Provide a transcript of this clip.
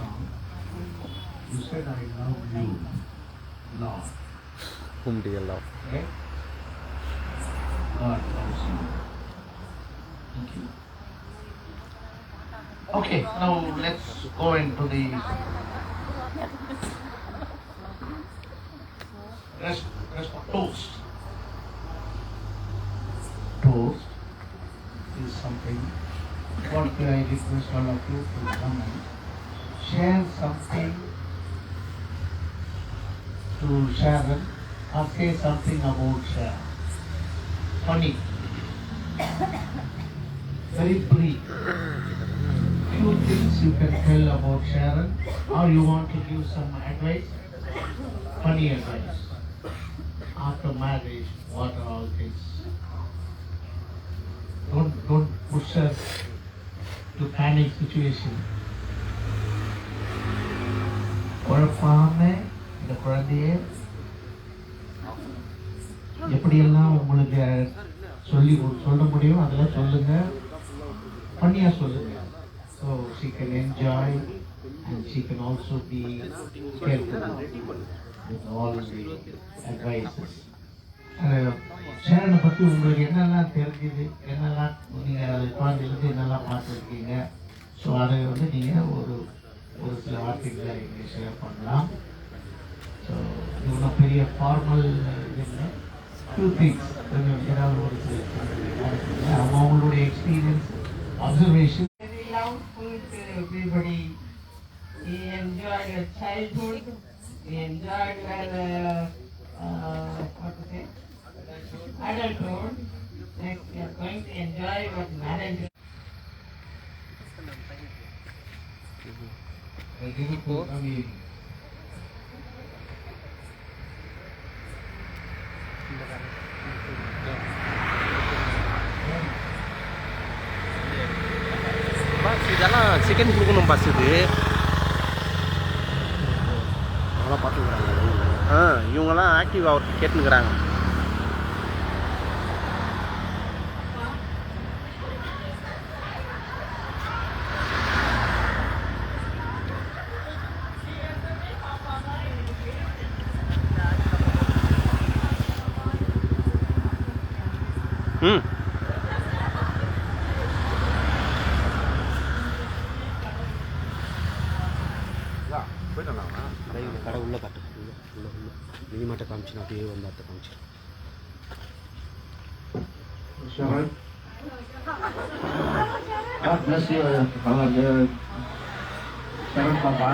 song. You said, I love you, Lord. Whom do you love? Okay? God loves you. Thank you. Okay, now let's go into the rest of toast. Toast is something. What I request all of you to come and share something to Sharon or say something about Sharon. Funny. Very brief. Few things you can tell about Sharon, or you want to give some advice. Funny advice. After marriage, what are all things? Don't push us to panic situation. குழப்பாம இந்த குழந்தைய எப்படியெல்லாம் உங்களுக்கு சொல்ல முடியும் அதெல்லாம் சொல்லுங்க, பண்ணியா சொல்லுங்க. So she can enjoy and she can also be careful with all the advices. ஷேரனை பற்றி உங்களுக்கு என்னெல்லாம் தெரிஞ்சுது, என்னெல்லாம் நீங்கள் குழந்தையிலேருந்து என்னெல்லாம் பார்த்துருக்கீங்க, ஸோ அதை வந்து நீங்கள் ஒரு சில வார்த்தைகளை நீங்கள் ஷேர் பண்ணலாம். ஸோ இவ்வளோ பெரிய ஃபார்மல் இல்லை, ஃபியூ திங்ஸ் ஏதாவது ஒரு சில அவங்களுடைய experience, observation. Very loud food to everybody. We enjoyed your childhood. We enjoyed what to say, adulthood. Next, we are going to enjoy your marriage. Boss இதெல்லாம் chicken கொடுக்கணும் boss. இது அவ்வளோ பார்த்துக்கிறாங்க. இவங்கெல்லாம் ஆக்டிவ் அவருக்கு கேட்டுக்கிறாங்க. கடை உள்ள காட்டு, உள்ள மினிமாட்டை காமிச்சு அப்படியே வந்து அடுத்த காமிச்சிடும். Sharon, God bless you, Sharon Papa.